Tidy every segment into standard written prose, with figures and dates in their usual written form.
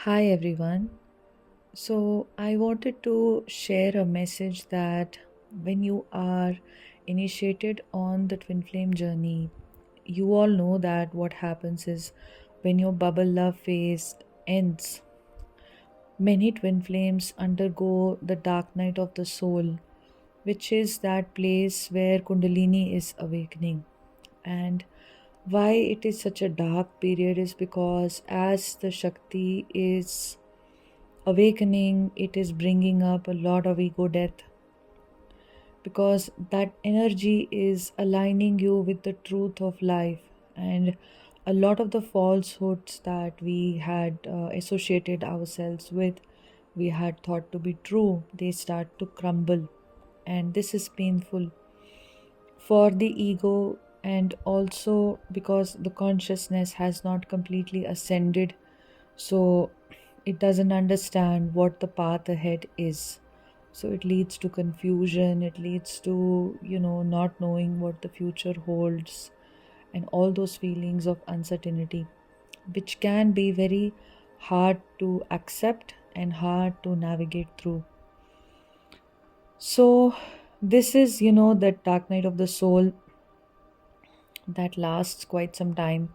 Hi everyone. So, I wanted to share a message that when you are initiated on the twin flame journey, you all know that what happens is when your bubble love phase ends, many twin flames undergo the dark night of the soul, which is that place where Kundalini is awakening. And why it is such a dark period is because as the Shakti is awakening, it is bringing up a lot of ego death because that energy is aligning you with the truth of life, and a lot of the falsehoods that we had associated ourselves with, we had thought to be true, they start to crumble. And this is painful for the ego, and also because the consciousness has not completely ascended, so it doesn't understand what the path ahead is. So it leads to confusion, it leads to, not knowing what the future holds, and all those feelings of uncertainty, which can be very hard to accept and hard to navigate through. So, this is, that dark night of the soul that lasts quite some time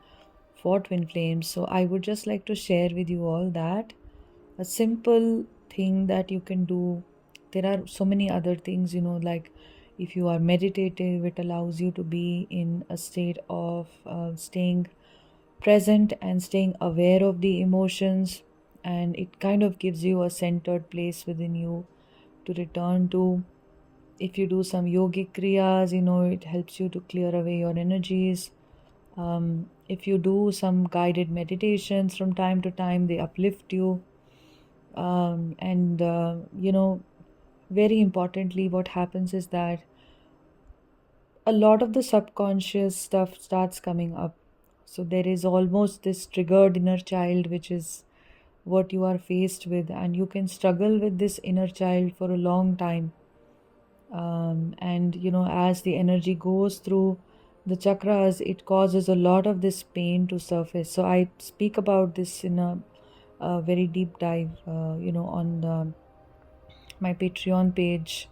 for twin flames. So, I would just like to share with you all that a simple thing that you can do. There are so many other things, like if you are meditative, it allows you to be in a state of staying present and staying aware of the emotions, and it kind of gives you a centered place within you to return to. If you do some yogic kriyas, it helps you to clear away your energies. If you do some guided meditations from time to time, they uplift you. And very importantly, what happens is that a lot of the subconscious stuff starts coming up. So there is almost this triggered inner child, which is what you are faced with, and you can struggle with this inner child for a long time. And as the energy goes through the chakras, it causes a lot of this pain to surface. So I speak about this in a very deep dive, on my Patreon page,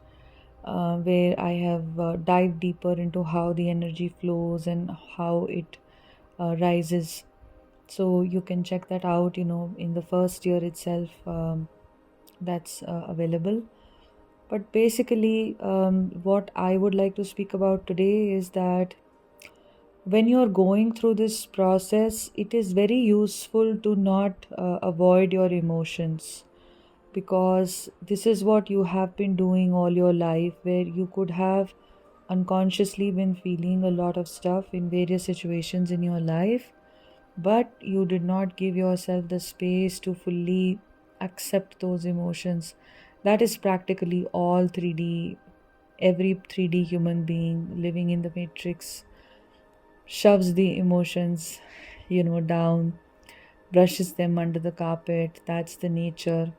where I have dived deeper into how the energy flows and how it rises. So you can check that out, in the first year itself. That's available. But basically, what I would like to speak about today is that when you're going through this process, it is very useful to not avoid your emotions, because this is what you have been doing all your life, where you could have unconsciously been feeling a lot of stuff in various situations in your life, but you did not give yourself the space to fully accept those emotions. That is practically all 3D. Every 3D human being living in the matrix shoves the emotions, down, brushes them under the carpet. That's the nature.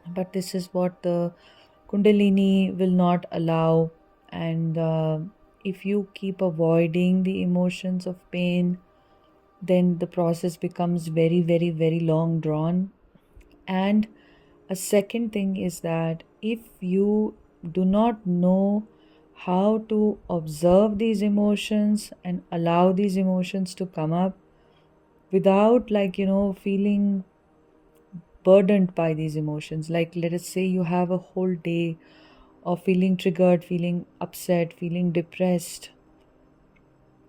But this is what the Kundalini will not allow. And if you keep avoiding the emotions of pain, then the process becomes very, very, very long drawn. And a second thing is that if you do not know how to observe these emotions and allow these emotions to come up without, like, feeling burdened by these emotions, like, let us say you have a whole day of feeling triggered, feeling upset, feeling depressed.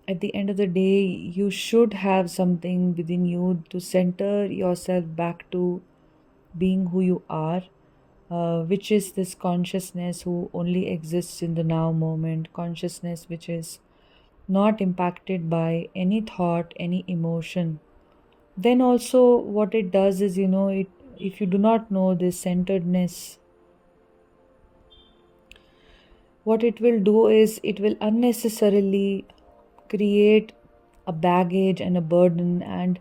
At the end of the day, you should have something within you to center yourself back to being who you are, which is this consciousness who only exists in the now moment, consciousness which is not impacted by any thought, any emotion. Then also, what it does is, if you do not know this centeredness, what it will do is it will unnecessarily create a baggage and a burden and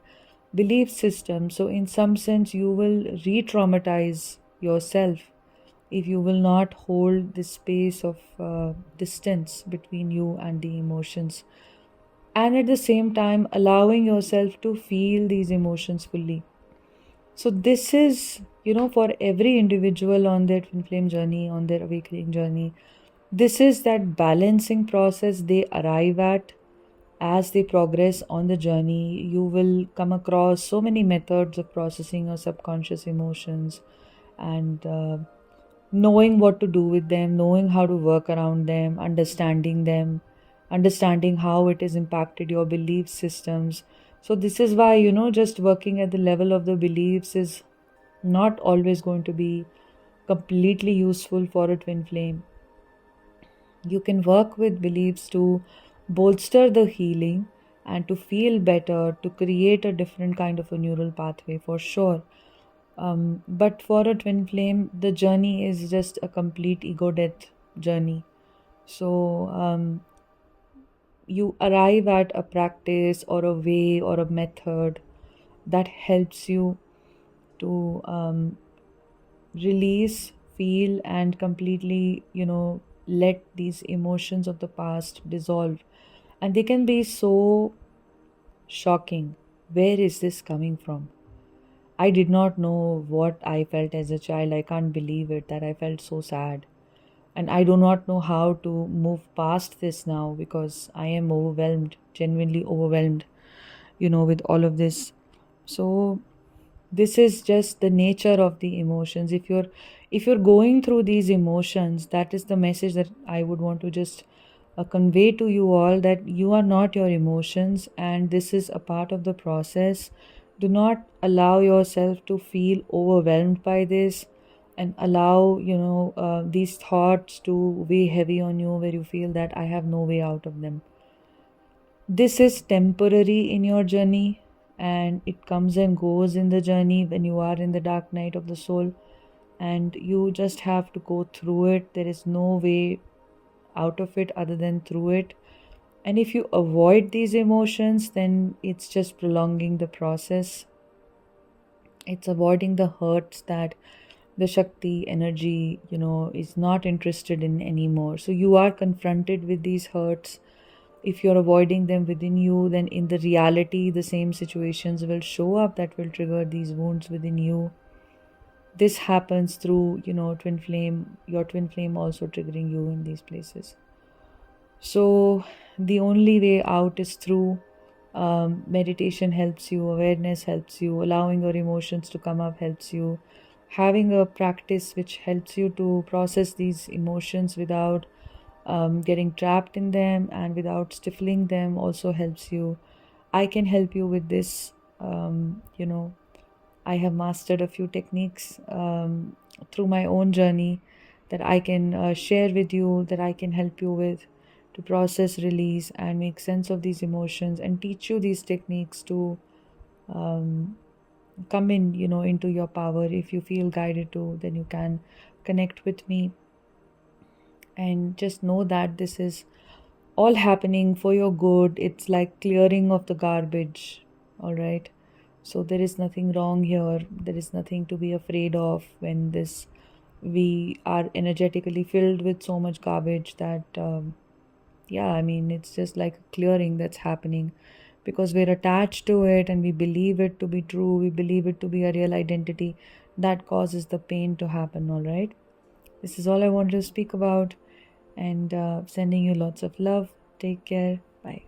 belief system. So, in some sense, you will re traumatize yourself if you will not hold this space of distance between you and the emotions, and at the same time allowing yourself to feel these emotions fully. So this is, for every individual on their twin flame journey, on their awakening journey, this is that balancing process they arrive at as they progress on the journey. You will come across so many methods of processing your subconscious emotions, and knowing what to do with them, knowing how to work around them, understanding how it has impacted your belief systems. So, this is why, just working at the level of the beliefs is not always going to be completely useful for a twin flame. You can work with beliefs to bolster the healing and to feel better, to create a different kind of a neural pathway for sure. But for a twin flame, the journey is just a complete ego death journey. So you arrive at a practice or a way or a method that helps you to release, feel, and completely, let these emotions of the past dissolve. And they can be so shocking. Where is this coming from? I did not know what I felt as a child. I can't believe it that I felt so sad. And I do not know how to move past this now because I am overwhelmed, genuinely overwhelmed, with all of this. So this is just the nature of the emotions. If you're going through these emotions, that is the message that I would want to just convey to you all, that you are not your emotions and this is a part of the process. Do not allow yourself to feel overwhelmed by this, and allow these thoughts to weigh heavy on you, where you feel that I have no way out of them. This is temporary in your journey, and it comes and goes in the journey when you are in the dark night of the soul, and you just have to go through it. There is no way out of it other than through it. And if you avoid these emotions, then it's just prolonging the process. It's avoiding the hurts that the Shakti energy, is not interested in anymore. So you are confronted with these hurts. If you're avoiding them within you, then in the reality, the same situations will show up that will trigger these wounds within you. This happens through, your twin flame also triggering you in these places. So the only way out is through meditation helps you, awareness helps you, allowing your emotions to come up helps you, having a practice which helps you to process these emotions without getting trapped in them and without stifling them also helps you. I can help you with this. I have mastered a few techniques through my own journey that I can share with you, that I can help you with to process, release, and make sense of these emotions, and teach you these techniques to um, come in, into your power. If you feel guided to, then you can connect with me, and just know that this is all happening for your good. It's like clearing of the garbage, all right? So there is nothing wrong here. There is nothing to be afraid of when this we are energetically filled with so much garbage that yeah, I mean, it's just like a clearing that's happening because we're attached to it and we believe it to be true, we believe it to be a real identity. That causes the pain to happen, all right? This is all I wanted to speak about, and sending you lots of love. Take care. Bye.